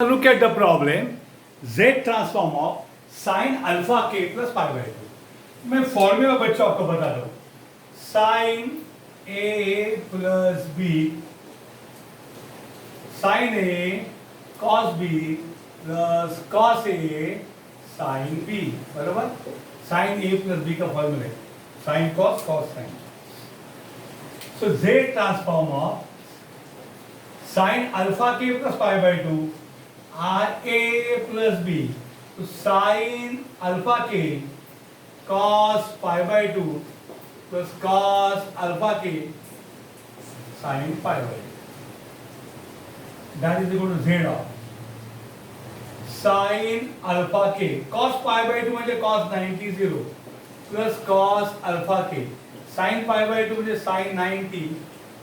Look at the problem. Z transform of sin alpha k plus pi by 2. मैं formula बच्चों आपको बता दूं. sin a plus b sin a cos b plus cos a sin b बराबर. sin a plus b का formula है sin cos cos sin. So Z transform of sin alpha k plus pi by 2 are a plus b. तो sin alpha k cos pi by 2 plus cos alpha k sin pi by 2. That is equal to z of sin alpha k cos pi by 2 म्हणजे cos 90 0 plus cos alpha k sin pi by 2 म्हणजे sin 90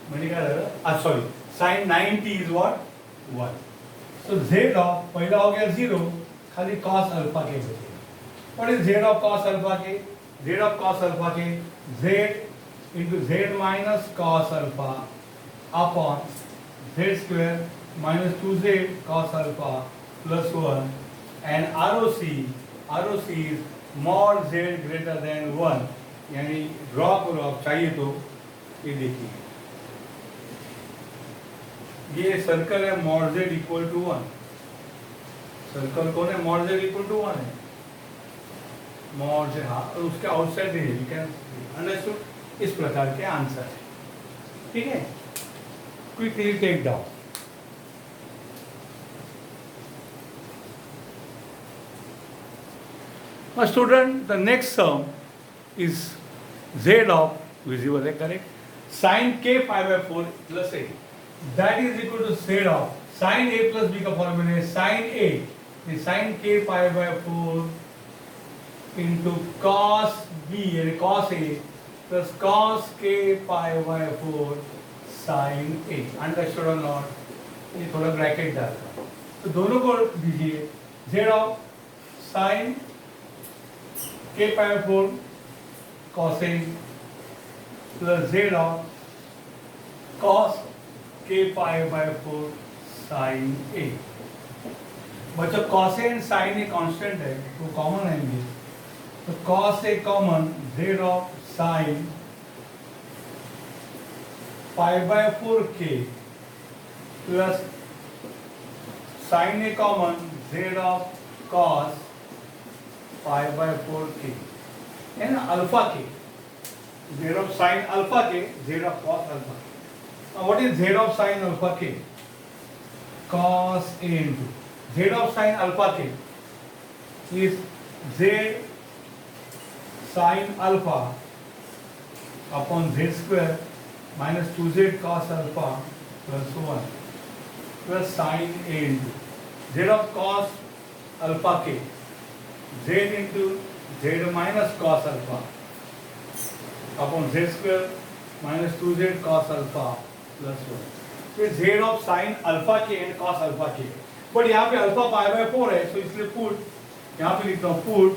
म्हणजे काय झालं sorry sin 90 is what 1. So z of पहला हो गया 0 खाली cos alpha k बचेगा. What is z of cos alpha k? Z of cos alpha k z into z minus cos alpha upon z square minus 2z cos alpha plus 1 and ROC is mod z greater than 1 यानी draw करो आप चाहिए तो ये देखिए ये circle है mod z equal to 1. Circle कौन है? mod z इक्वल टू 1 है. mod z हाँ और उसके आउटसाइड है यू कैन अंडरस्टूड. इस प्रकार के आंसर है. ठीक है. Quickly take down. My student, the next term is z of visible है correct. sin k pi by 4 plus a. That is equal to z of sin a plus b का formula है sin a is sin k pi by 4 into cos b यानी cos a plus cos k pi by 4 sin a. Understood or not? ये थोड़ा bracket डालता. तो दोनों को दीजिए z of sin k pi by 4 cos a plus z of cos k pi by 4 sin a. बच्चों cos a and sin a constant है तो कॉमन आएंगे. तो cos a common z of sin pi by 4 k plus sin a common z of cos pi by 4 k है ना alpha के z of sin alpha k z of cos alpha. Now what is z of sin alpha k? Cos a into z of sin alpha k is z sin alpha upon z square minus 2z cos alpha plus 1 plus sin a into z of cos alpha k z into z minus cos alpha upon z square minus 2z cos alpha plus 1. तो z of sin alpha k and cos alpha k. But यहाँ पे alpha pi by 4 है तो इसलिए put यहाँ पे लिखता हूँ put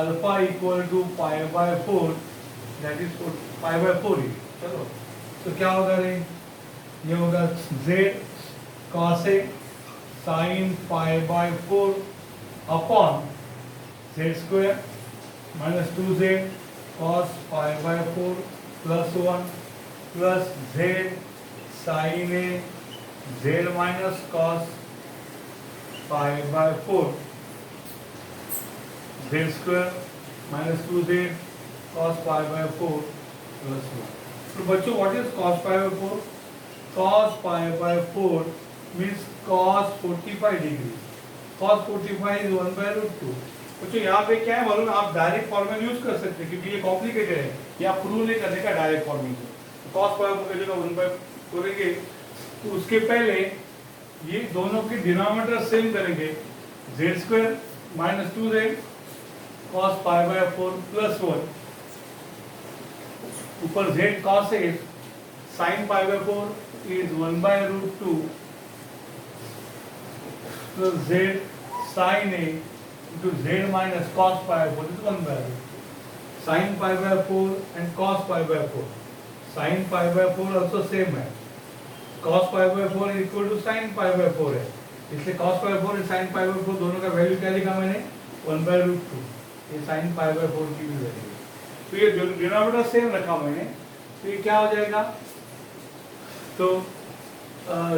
alpha equal to pi by 4 that is pi by 4 ही. चलो तो क्या होगा रे? ये होगा z cos a sin pi by 4 upon z square minus 2z cos pi by 4 plus 1 plus z sin a z minus cos pi by 4 z square minus 2z cos pi by 4 plus 1. तो बच्चों what is cos pi by 4? Cos pi by 4 means cos 45 degree. Cos 45 is 1 by root 2. बच्चों यहाँ पे क्या है मालूम? आप direct formula use कर सकते हैं क्योंकि ये कॉम्प्लिकेटेड है. ये आप प्रूव नहीं करने का डायरेक्ट फॉर्मूला. कॉस पाई की जगह 1 बाय करेंगे तो उसके पहले ये दोनों के डिनोमिनेटर सेम करेंगे. z square minus 2z cos pi by 4 plus 1 ऊपर z cos a sin pi by 4 is 1 by root 2 plus z sin a into z minus cos pi by 4 is 1 by sin pi by 4 and cos pi by 4. Sin pi by 4 also same है. cos pi by 4 is equal to sin pi by 4 है. इसलिए cos pi by 4 sin pi by 4 दोनों का value क्या लिखा मैंने 1/√2। ये sin pi by 4 की भी वैल्यू। तो ये डिनोमिनेटर सेम रखा मैंने, तो ये क्या हो जाएगा, तो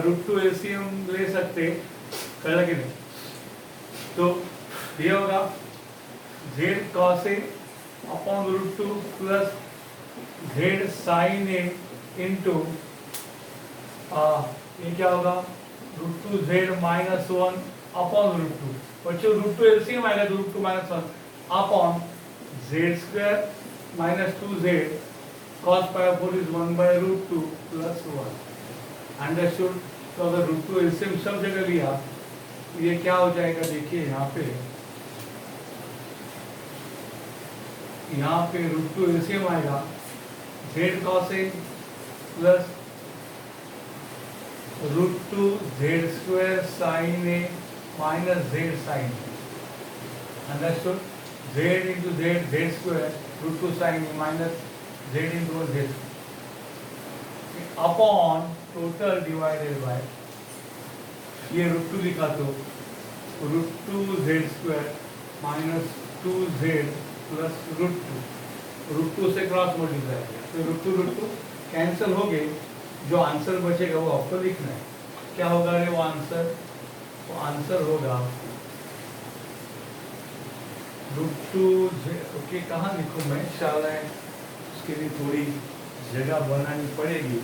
√2 एलसीएम ले सकते, करेगा कि नहीं, तो ये होगा z cos a upon √2 plus z sin a into ये क्या होगा √2z माइनस 1 अपॉन √2, बच्चों √2 एलसीएम आएगा तो √2 minus 1 upon z square minus 2z cos pi 4 is 1/√2 plus 1। Understood. तो अगर √2 एलसीएम सब जगह लिया तो ये क्या हो जाएगा, देखिए यहाँ पे √2 एलसीएम आएगा z cos a plus √2 z square sin a minus z sin a। Understood. z into z square √2 sin a minus z into z upon total divided by ये √2 लिखा तो √2z square minus 2z plus √2 से cross multiply किया तो √2 cancel हो गए, जो answer बचेगा वो आपको लिखना है। क्या होगा रे वो आंसर होगा √2z। ओके, कहाँ लिखूँ मैं, शायद उसके लिए थोड़ी जगह बनानी पड़ेगी,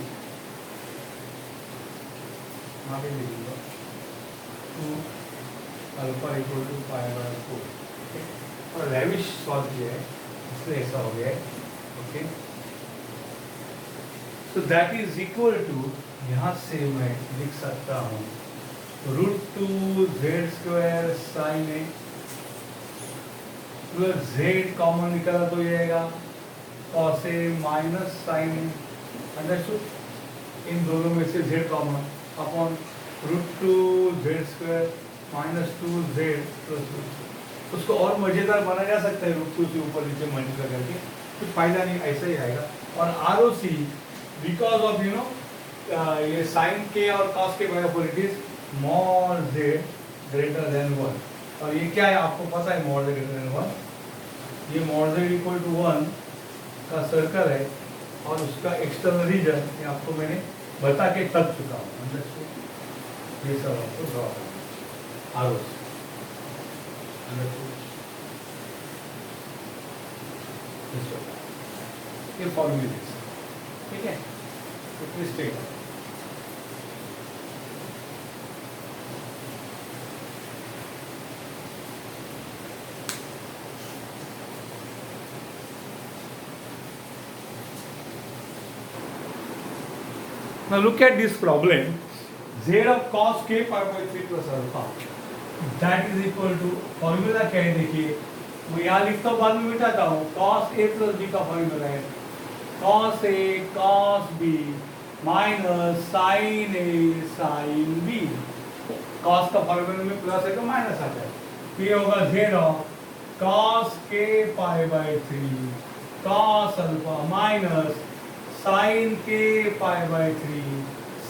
यहाँ पे लिखूंगा 2 alpha equal to pi by 4 और लेविश सॉल्व किया है इसलिए ऐसा हो गया है। ओके, तो दैट इज इक्वल टू, यहाँ से मैं लिख सकता हूँ √2z square sine A plus z common निकाला तो ये आएगा cos a minus sine A. Understood. इन दोनों में से z common upon √2z square minus 2z plus 2। उसको और मजेदार बना जा सकता है √2 से ऊपर नीचे मल्टीप्लाई करके, कुछ फायदा नहीं, ऐसा ही आएगा। और ROC बिकॉज ऑफ ये साइन के और कॉस के वजह पर it is mod z greater then 1। और ये क्या है आपको पता है, मॉड z ग्रेटर देन 1, ये मॉड z इक्वल टू 1 का सर्कल है और उसका एक्सटर्नल रीजन ये आपको मैंने बता के थक चुका हूँ। अंडरस्टूड। ये सब आपको ड्रॉ करना ROC। ये फॉर्मूले, ठीक है, तो please take. Now look at this problem. Z of cos k pi by 3 plus alpha that is equal to, formula क्या है देखिए, मैं यहाँ लिखता हूँ बाद में मिटाता हूँ, cos a plus b का फॉर्मूला है cos a cos b minus sin a sin b। cos का फॉर्मूला में प्लस है तो माइनस आता है, तो ये होगा z of cos k pi by 3 cos alpha minus sin k pi by 3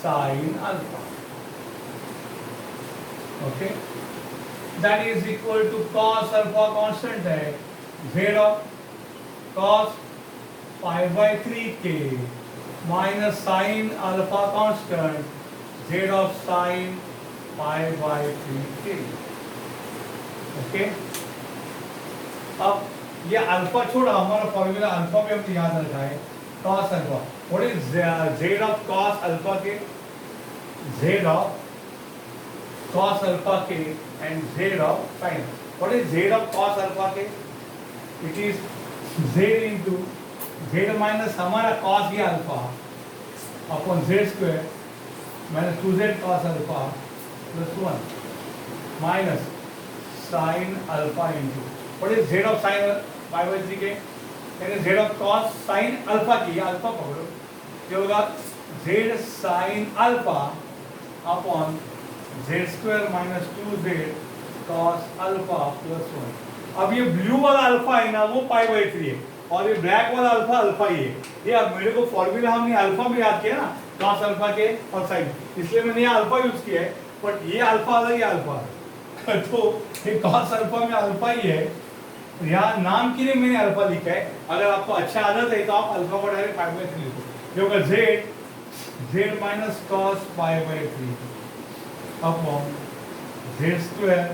sin alpha। Okay, that is equal to cos alpha constant है z of cos pi by 3k minus sin alpha constant z of sin pi by 3k। Okay, अब ये alpha छोड़ा, हमारा formula alpha भी हमने याद रखा है cos alpha। What is z of cos alpha के, z of cos alpha k and z of sin। What is z of cos alpha k? It is z into z minus हमारा cos ये alpha upon z square minus 2z cos alpha plus 1 minus sin alpha into what is z of sin pi by 3k, यानी z of cos sin alpha की, alpha पकड़ो, ये होगा z sin alpha upon z square minus 2z cos alpha plus 1। अब ये blue वाला alpha है ना वो पाई बाई 3 है और ये ब्लैक वाला अल्फा अल्फा ही है। ये अब मेरे को फॉर्मूला हमने अल्फा भी याद किया ना cos अल्फा के और साइन, इसलिए मैंने यहाँ अल्फा यूज किया है। बट ये अल्फा अलग, ये अल्फा अलग तो ये कॉस अल्फा में अल्फा ही है, यहाँ नाम के लिए मैंने अल्फा लिखा है। अगर आपको अच्छा आदत है तो आप अल्फा को डायरेक्ट 5/3 लिखो, ये होगा z minus cos pi by 3 upon z square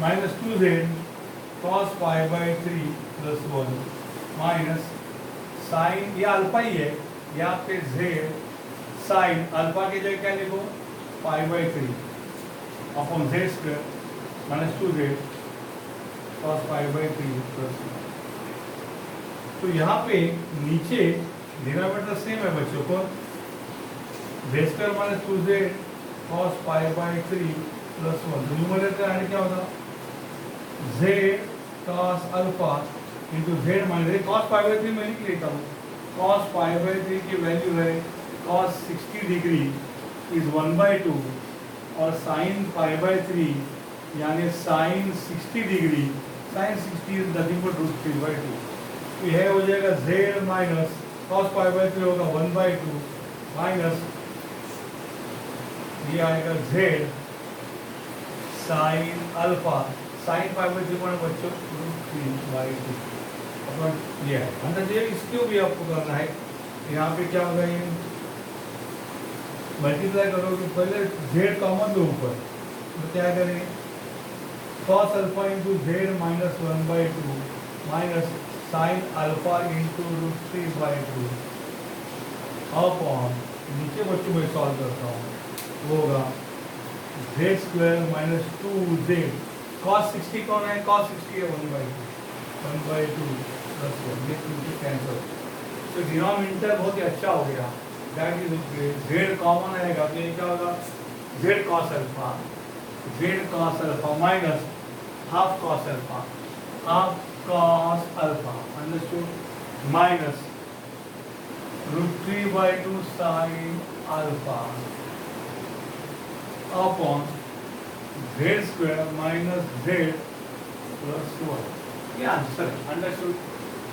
minus 2z cos pi by 3 plus 1 minus sine, ये अल्फा ही है, यहाँ पे z साइन अल्फा के जगह क्या लिखो पाई by 3 upon z square minus 2z cos pi by 3 plus. तो यहाँ पे नीचे डिनोमिनेटर सेम है बच्चों को, z square minus 2z cos pi by 3 plus 1, तो न्यूमरेटर आने क्या होगा z cos alpha into z minus cos pi by 3 मैं लिख लेता हूँ, cos पाई बाई 3 की वैल्यू है cos 60 डिग्री इज 1/2 और sin पाई बाई 3 यानी sin 60 degree, sin 60 is nothing but root 3/2, तो यह हो जाएगा z minus cos pi by 3 होगा 1/2 माइनस ये आएगा z sin alpha, sin pi by 3 बच्चों रूट 3/2 अपन ये है अंदर, ये इसको भी आपको करना है। यहाँ पे क्या होगा, ये मल्टीप्लाई करोगे पहले z कॉमन लो ऊपर, तो क्या करें cos alpha into z minus 1/2 minus sine alpha into root 3/2 upon नीचे बच्चों में सॉल्व करता हूँ, वो होगा z square minus 2z cos 60 कौन है, cos 60 है 1/2 प्लस 1, ये 2 कैंसिल, तो डिनोमिनेटर बहुत ही अच्छा हो गया, दैट इज z कॉमन आएगा तो ये क्या होगा z cos alpha minus half cos alpha understood minus root 3/2 sine alpha upon z square minus z plus 1, ये आंसर है अंडरस्टूड,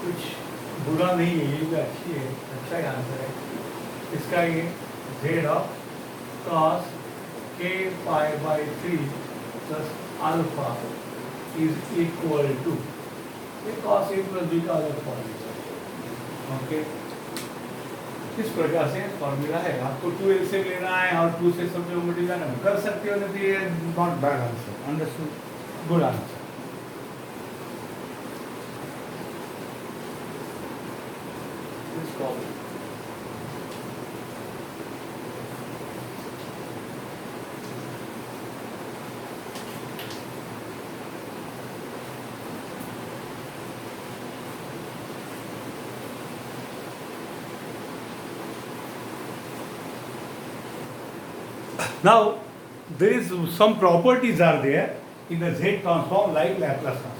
कुछ बुरा नहीं है, ये भी अच्छी है, अच्छा ही आंसर है इसका। ये z of cos k pi by 3 plus alpha is equal to, ये cos a प्लस b का अलग फॉर्मूला, ओके। इस प्रकार से फॉर्मूला है, आपको 2l से लेना है और 2 से सब मल्टीप्लाई कर सकते हो, तो ये not bad answer, understood, good answer. Now, there is some properties are there in the Z transform like Laplace transform.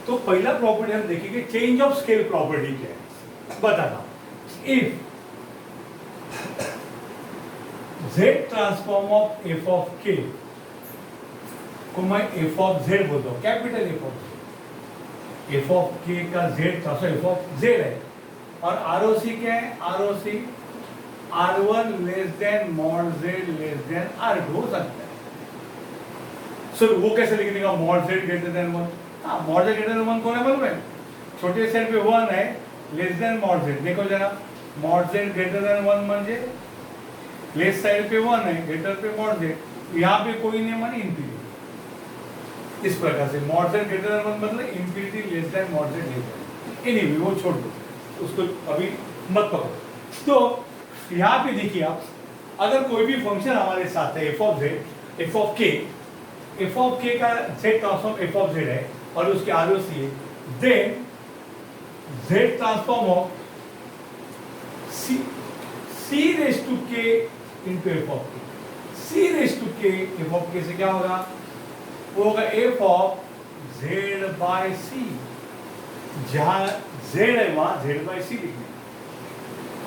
तो पहला प्रॉपर्टी हम देखेंगे चेंज ऑफ स्केल प्रॉपर्टी क्या है, बताना। If Z transform of f of k को मैं f of z बोलता हूँ, capital F of z, f of k का z transform f of z है, और ROC क्या है, ROC R1 less than mod z less than R2 हो सकता है। सर वो कैसे लिखने का, मॉड z ग्रेटर देन 1, हाँ मॉड z ग्रेटर देन 1 कौन है मालूम है, छोटे सेट पे 1 है, लेस देन मॉड z, देखो जरा मॉड z ग्रेटर देन 1 म्हणजे लेस साइड पे 1 है, ग्रेटर पे मॉड z, यहाँ पे कोई नहीं माने इंफिनिटी, इस प्रकार से मॉड z ग्रेटर देन 1 मतलब infinity less than mod z less then, anyway वो छोड़ दो, उसको अभी मत पकड़ो। तो यहाँ पे देखिए आप, अगर कोई भी फंक्शन हमारे साथ है f of z, f of k का z transform f of z है और उसके ROC है, then z transform of c raise to k into f of k, c raise to k f of k से क्या होगा, वो होगा f of z by c, जहां z है वहां z बाय c लिखना।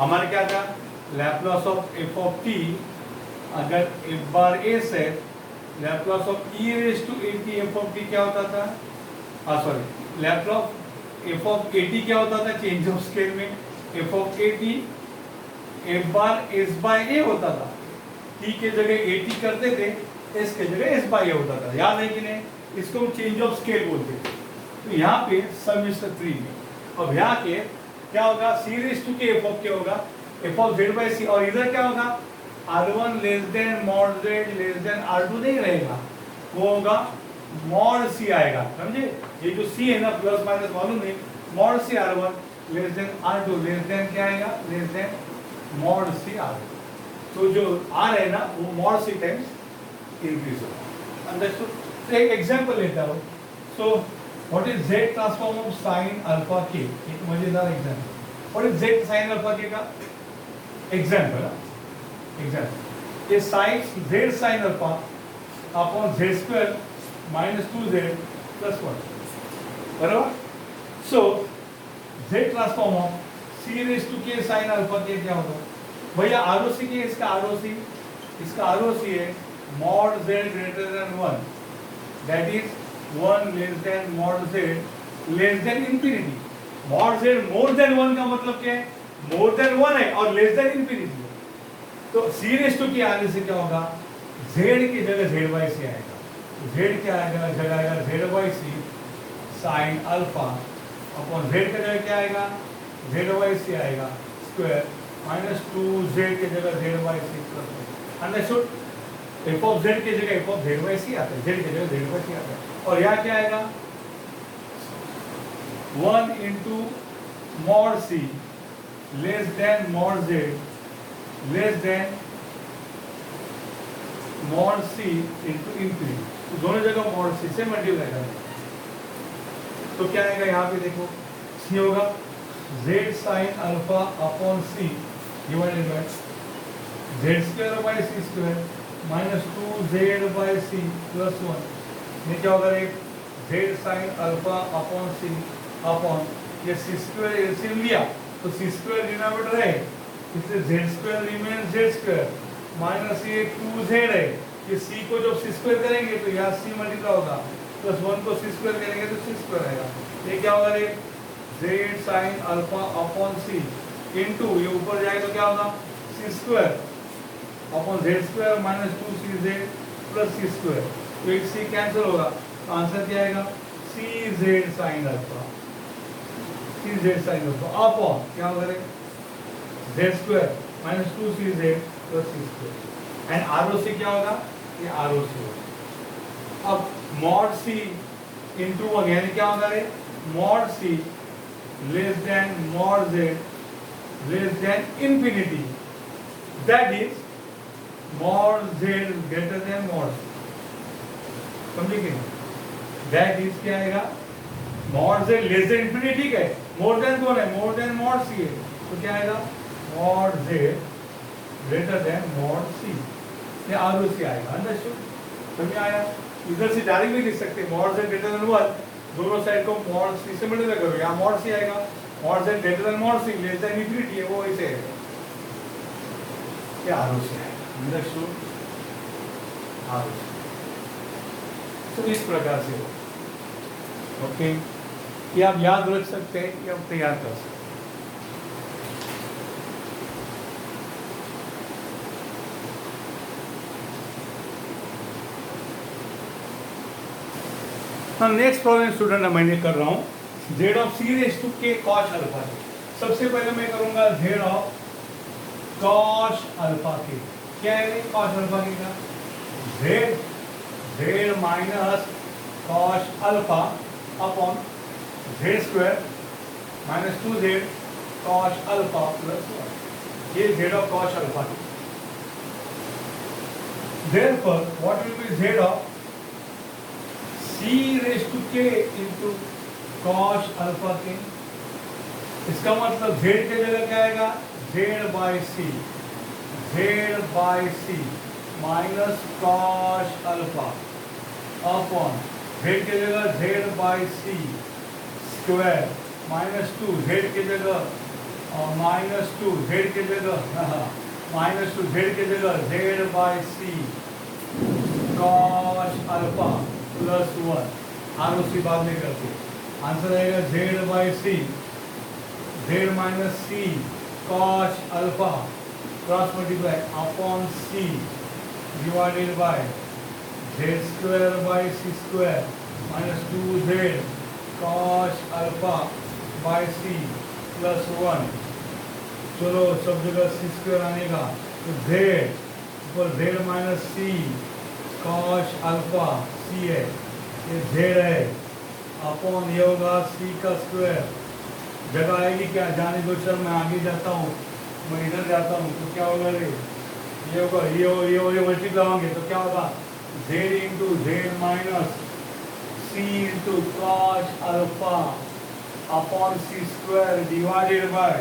हमारे क्या था, Laplace of f of t, अगर f बार s है, Laplace of e raise to at f of t क्या होता था, sorry Laplace f of at क्या होता था चेंज ऑफ स्केल में, f of at f bar s by a होता था, टी के जगह ए टी करते थे, एस के जगह एस बाई ए होता था, याद है कि नहीं? इसको हम चेंज ऑफ स्केल बोलते थे। तो यहाँ पे सम इज 3 में, अब यहाँ के क्या होगा, सी रेज टू के एफ ऑफ क्या होगा, एफ ऑफ जेड बाई सी, और इधर क्या होगा, R1 less than mod Z less than R2 नहीं रहेगा, वो होगा मॉड सी आएगा, समझे? ये जो सी है ना, प्लस माइनस मालूम नहीं, mod C R1 less than R2 less than क्या आएगा, लेस देन मॉड सी R2। तो जो R है ना वो मॉड सी टाइम्स इंक्रीज होगा, अंडरस्टूड? तो एक एग्जांपल लेता हूँ। So what is Z transform of sine alpha k, एक मजेदार example. What is Z sine alpha k का एग्जांपल, एग्जांपल, ये sine Z sine alpha upon Z square minus 2Z plus 1, बराबर? So Z transform of C raise to k sine alpha k क्या होगा भैया, ROC के, इसका ROC है mod Z greater then 1, that is 1 less than mod Z less then infinity. Mod Z more than 1 का मतलब क्या है, मोर देन 1 है और लेस देन इंफिनिटी है। तो C रेज टू के आने से क्या होगा, Z की जगह Z बाई सी आएगा, Z क्या आएगा, जगह आएगा Z by C sine alpha upon Z का जगह क्या आएगा, Z बाई सी आएगा स्क्वायर माइनस 2Z की जगह Z by C plus 1, understood? F of Z की जगह F of Z by C आता है, Z की जगह Z बाई सी आता है, और यहाँ क्या आएगा 1 into mod C less than mod Z less than mod C into infinity, तो दोनों जगह मॉड सी से मल्टीप्लाई करेंगे, तो क्या आएगा यहाँ पे देखो, सी होगा Z sine alpha upon C divided by Z square by C square minus 2Z by C plus 1, ये क्या होगा, एक Z sine alpha upon C upon ये सी स्क्वायर एलसीएम लिया तो सी स्क्वायर डिनोमिनेटर है, इसलिए Z square remain Z square minus ये 2Z है, ये C को जब सी स्क्वायर करेंगे तो यहाँ C मल्टीप्लाई होगा, प्लस 1 को सी स्क्वायर करेंगे तो सी स्क्वायर आएगा, ये क्या होगा, ये Z sine alpha upon C into ये ऊपर जाए तो क्या होगा, C square upon Z square minus 2CZ plus C square, तो एक C कैंसिल होगा, तो आंसर क्या आएगा, CZ sine alpha, CZ sine alpha upon क्या होगा, Z square minus 2CZ plus C square, and ROC क्या होगा, ये ROC होगा। अब मॉड C इंटू 1 यानी क्या होगा, रे mod C less than mod Z less then infinity, that is mod Z greater than mod C, समझे कि नहीं? दैट इज क्या आएगा, mod Z less then infinity, ठीक है, मोर देन कौन है, मोर देन मॉड C है, तो क्या आएगा, mod Z greater than mod C, ये ROC आएगा, अंडरस्टूड? समझ आया? इधर से डायरेक्ट भी लिख सकते हैं, मॉड Z ग्रेटर देन 1, दोनों साइड को मॉड C से मल्टीप्लाई करो, यहाँ मॉड C आएगा, mod Z greater than mod C less than infinity है, वो ऐसे है, ये ROC आएगा, अंडरस्टूड? ROC, तो इस प्रकार से हो, ओके, ये आप याद रख सकते हैं, ये आप तैयार कर सकते हैं। नेक्स्ट प्रॉब्लम स्टूडेंट मैं कर रहा हूँ Z of C raise to K cos alpha k. सबसे पहले मैं करूंगा Z of cos alpha k, क्या है कॉस अल्फा के का, Z minus cos alpha upon Z square minus 2Z cos alpha plus 1, ये Z of cos alpha k. Therefore, what will be Z of C raise to K into cos alpha k, इसका मतलब Z के जगह क्या आएगा, Z by C minus cos alpha upon Z के जगह Z by C square minus 2, Z के जगह माइनस 2, Z के जगह माइनस 2, Z के जगह Z by C cos alpha plus 1, ROC बाद में करते, आंसर आएगा Z by C, Z minus C cos alpha cross multiply upon C divided by z square by c square minus 2z cos alpha by c plus 1. चलो सब जगह c square आने का, तो z ऊपर z minus c cos alpha c है, ये z है अपॉन ये होगा c का स्क्वायर. जगह आएगी क्या, जाने दो. चल मैं आगे जाता हूँ, मैं इधर जाता हूँ, तो क्या होगा रे, ये होगा ये मल्टीप्लाई होंगे तो क्या होगा z into Z minus c into cos alpha upon C square divided by,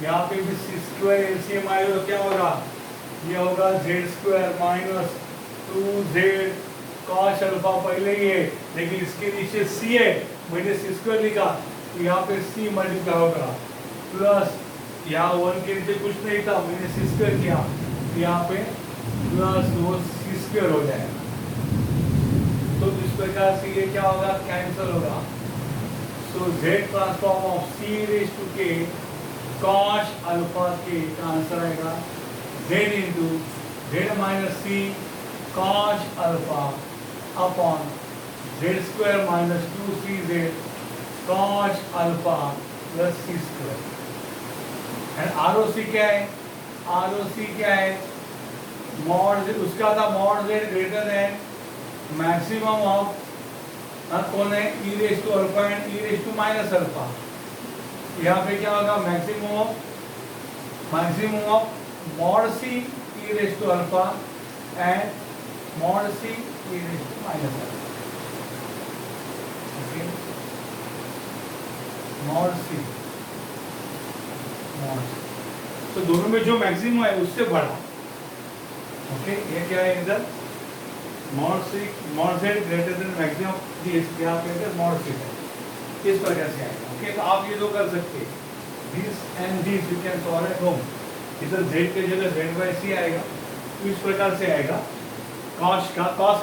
यहाँ पे भी सी स्क्वायर एलसीएम आएगा तो क्या होगा, ये होगा Z square minus 2z cos alpha पहले ही है, लेकिन इसके नीचे c है, मैंने सी स्क्वायर लिखा तो यहाँ पे c मल्टीप्लाई होगा प्लस यहाँ 1 के नीचे कुछ नहीं था, मैंने सी स्क्वायर किया तो यहाँ पे प्लस वो सी स्क्वायर हो जाएगा. तो इस प्रकार से ये क्या होगा, कैंसिल होगा. So Z transform of c raise to k cos alpha के आंसर आएगा Z into Z minus c cos alpha upon Z square minus 2cz cos alpha plus C square. And ROC क्या है, ROC क्या है, mod उसका था mod z greater than maximum of कौन है, e raise to alpha and e raise to minus alpha. यहाँ पे क्या होगा, maximum of mod c e raise to alpha and mod c e raise to minus alpha. Okay, mod c तो दोनों में जो मैक्सिमम है उससे बड़ा. ओके, ये क्या है इधर, mod z greater than maximum this, क्या कहते हैं मॉड c है, इस प्रकार से आएगा. ओके, तो आप ये दो कर सकते हैं, this and this you can solve at home. इधर z के जगह z बाई c आएगा, तो इस प्रकार से आएगा. cos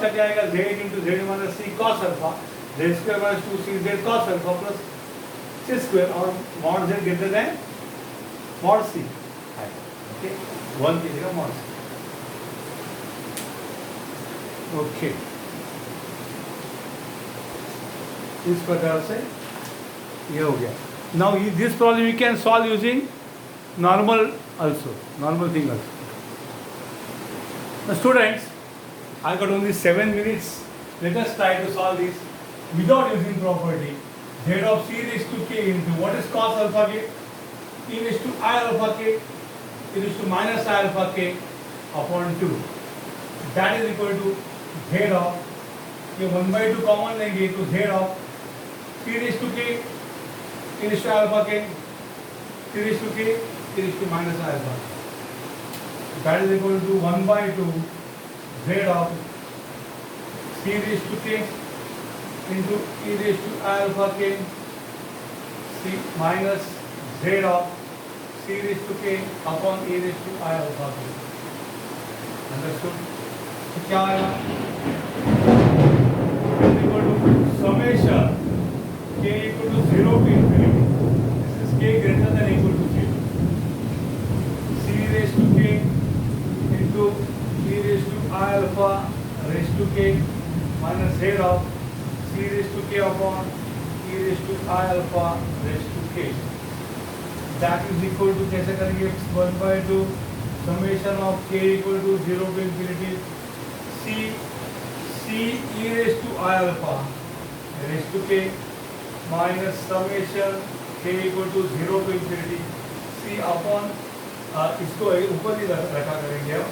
का क्या आएगा, z into Z minus C cos alpha, z square minus 2cz cos alpha plus C square, और mod z greater than mod c. Okay, 1 की जगह मॉड c. ओके, इस प्रकार से ये हो गया. Now this problem you can solve using normal also, normal thing also. Now students, I got only 7 minutes. Let us try to solve this without using property. Z of c raised to k into what is cos alpha k? E raised to I alpha k, e raised to minus I alpha k upon 2. That is equal to Z of, ये 1/2 common लेंगे तो Z of c raised to k, e raised to alpha k, e raised to k, e raised to minus alpha. That is equal to 1/2 z of c raised to k into e raised to alpha k c minus z of c raised to k upon e raised to I alpha k. Understood? तो क्या आएगा? is equal to summation k equal to 0 to infinity. This is k greater than equal to 0. C raised to k into e raised to I alpha raised to k minus z of c raised to k upon e raised to I alpha raised to k. That is equal to कैसे करेंगे 1/2 summation of k equal to 0 to infinity c e raised to I alpha raised to k minus summation k equal to 0 to infinity c upon इसको ऊपर ही रखा करेंगे हम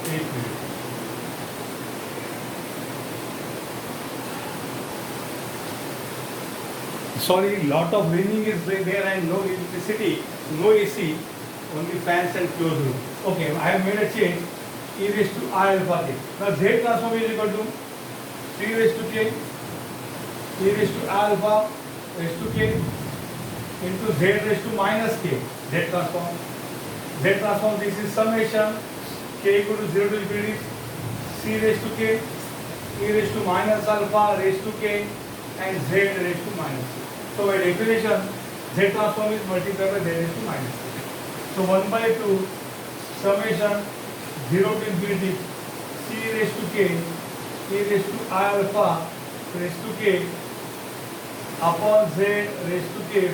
1 minute. Sorry, lot of raining is there and no electricity, no AC, only fans and closed room. Okay, I have made a change. E raised to I alpha k. Now z transform is equal to 3 raised to k, e raised to I alpha raised to k into z raised to minus k. Z transform. Z transform. This is summation k equal to 0 to infinity c raised to k, e raised to minus alpha raised to k, and z raised to minus k. So by definition, z transform is multiplied by z raised to minus k. So 1/2 summation 0 to infinity c raised to k e raised to I alpha raised to k upon z raised to k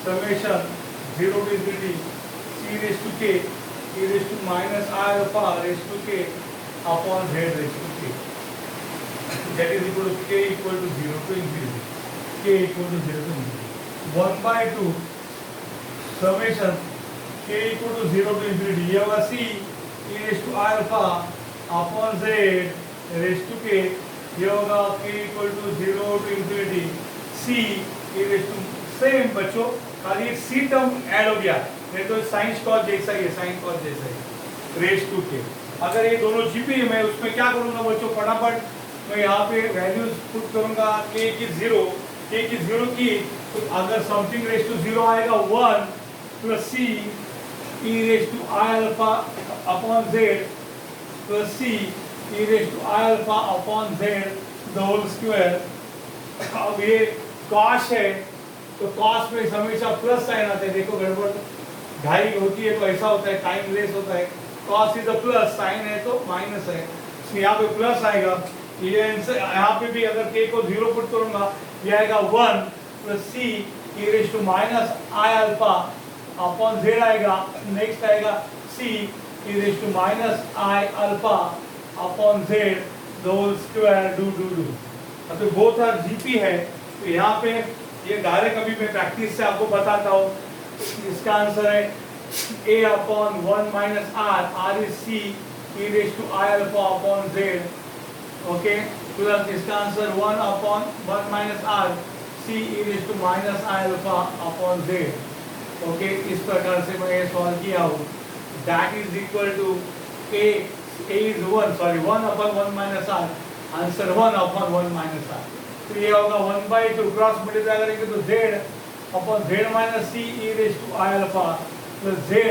summation 0 to infinity c raised to k e raised to minus I alpha raised to k upon z raised to k. That is equal to k equal to 0 to infinity. K equal to 0 to infinity. 1 by 2 summation k equal to 0 to infinity. ये होगा c e raised to I alpha upon z raised to k. ये होगा k equal to 0 to infinity c e raised to same बच्चों खाली एक c term add हो गया, नहीं तो साइन कॉस जैसा ही है, साइन कॉस जैसा ही रेस टू के. अगर ये दोनों जीपी मैं उसमें क्या करूंगा बच्चों, फटाफट मैं यहाँ पे वैल्यूज पुट करूंगा k की 0 की, तो अगर समथिंग रेस टू 0 आएगा 1 plus c e raise to I alpha upon z plus c e raise to I alpha upon z the whole square. अब ये कॉस है तो कॉस में हमेशा प्लस साइन आता है. देखो गड़बड़ ढाई होती है तो ऐसा होता है, टाइम लेस होता है. Cos is a plus, sine है तो माइनस है, इसलिए यहाँ पे प्लस आएगा. ये यहाँ पे भी अगर k को 0 पुट करूंगा ये आएगा 1 plus c e raise to minus I alpha upon z आएगा. नेक्स्ट आएगा c e raise to minus I alpha upon z the whole square do. तो बोथ आर जीपी है, तो यहाँ पे ये डायरेक्ट अभी मैं प्रैक्टिस से आपको बताता हूँ. इसका आंसर है a upon 1 minus r is c e raise to I alpha upon z. Okay, plus इसका answer 1 upon 1 minus r c e raise to minus I alpha upon z. Okay, इस प्रकार से मैं ये सॉल्व किया हूँ. That is equal to a is 1 upon 1 minus r, answer 1 upon 1 minus r. तो ये होगा 1 बाई 2 क्रॉस मल्टीप्लाई करेंगे तो z upon z minus c e raise to I alpha plus z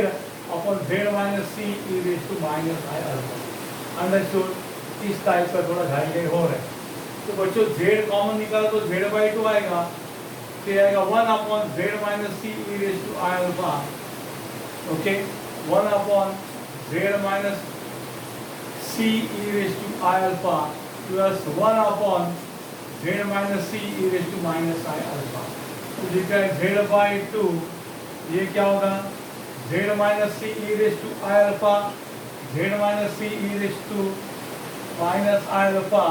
upon z minus c e raise to minus I alpha. Understood. इस type का थोड़ा घाई हो रहा है. तो बच्चों z कॉमन निकालो तो z बाई 2 आएगा, फिर आएगा 1 upon z minus c e raise to I alpha. Okay, 1 upon z minus c e raise to I alpha plus 1 upon z minus c e raise to minus I alpha. तो लिखा है z बाई 2, ये क्या होगा z minus c e raise to I alpha, z minus c e raise to minus I alpha.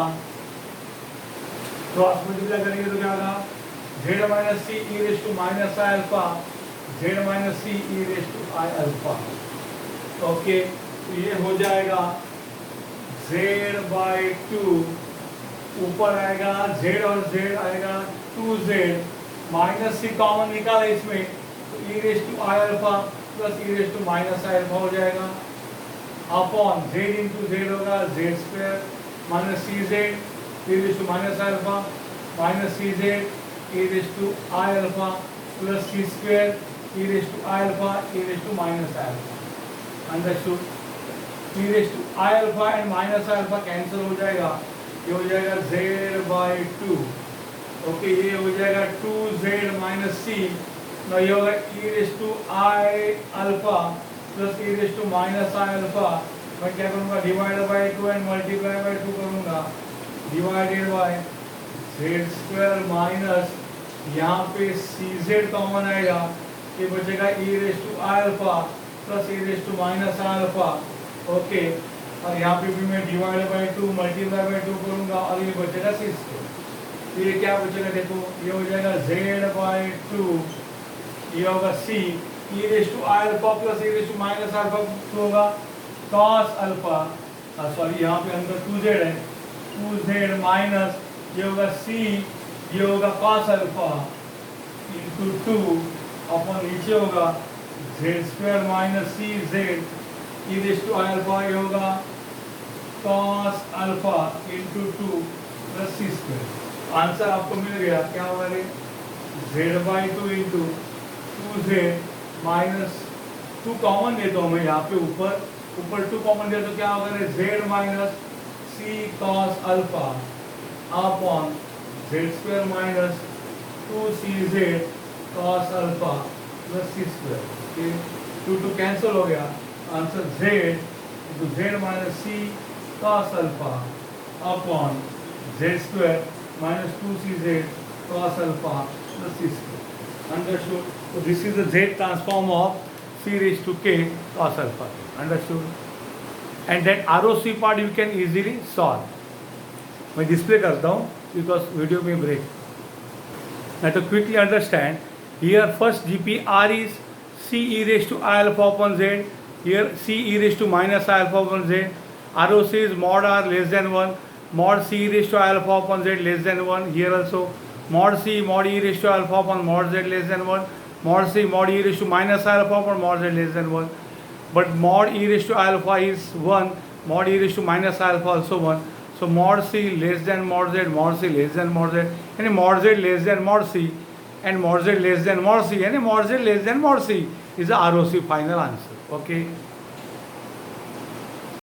Cross multiply करेंगे तो क्या होगा z minus c e raise to minus I alpha, z minus c e raise to I alpha. Okay, तो ये हो जाएगा z बाई 2, ऊपर आएगा z और z आएगा 2z माइनस c कॉमन निकाला इसमें तो e raise to I alpha plus e raise to minus I alpha हो जाएगा अपॉन z इंटू z होगा z square minus C Z e raise to minus I alpha minus C Z e raise to I alpha plus C square e raise to I alpha e raise to minus I alpha. Understood. e raise to I alpha and minus I alpha cancel हो जाएगा, ये हो जाएगा z बाई 2. Okay, ये हो जाएगा 2z minus c. ये होगा e raise to I alpha plus e raise to minus I alpha. मैं क्या करूँगा divide by 2 and multiply by 2 करूँगा, divided by z square minus यहाँ पे सी जेड कॉमन आएगा, ये बचेगा e raise to I alpha plus e raise to minus I alpha. Okay, और यहाँ पे भी मैं डिवाइड बाई 2 मल्टीप्लाई बाई 2 करूँगा और ये बचेगा सी स्क्वायर. ये क्या बचेगा देखो, ये हो जाएगा z बाई 2, ये होगा c e raise to I alpha plus e raise to minus alpha होगा cos अल्फा. सॉरी यहाँ पे अंदर 2z है, 2z माइनस ये होगा c, ये होगा cos अल्फा इंटू 2 अपॉन नीचे होगा z square minus c z e raise to I alpha, ये होगा cos alpha into 2 plus c square. Answer आपको मिल गया. क्या होगा रे z बाई 2 इंटू 2z माइनस 2 कॉमन देता हूँ मैं यहाँ पे, ऊपर 2 कॉमन दे तो क्या होगा रे z minus c cos alpha upon z square minus 2cz cos alpha plus c square. 2 cancel हो गया, answer z into z minus c cos alpha upon z square minus 2cz cos alpha plus c square. Understood? So this is the z transform of c raised to k cos alpha. Understood? And that ROC part you can easily solve. मैं display करता हूँ because video may break. Now to quickly understand, here first GPR is c e raised to I alpha upon z. Here c e raised to minus I alpha upon z. ROC is mod r less than 1. Mod c e raised to I alpha upon z less than 1. Here also mod c mod e raised to alpha upon mod z less than 1. Mod c mod e raised to minus I alpha upon mod z less than 1. But mod e raised to alpha is 1. Mod e raised to minus alpha also 1. So mod c less than mod z, mod c less than mod z, and mod z less than mod c, and mod z less than mod c, and mod z less than mod c is the ROC final answer. Okay.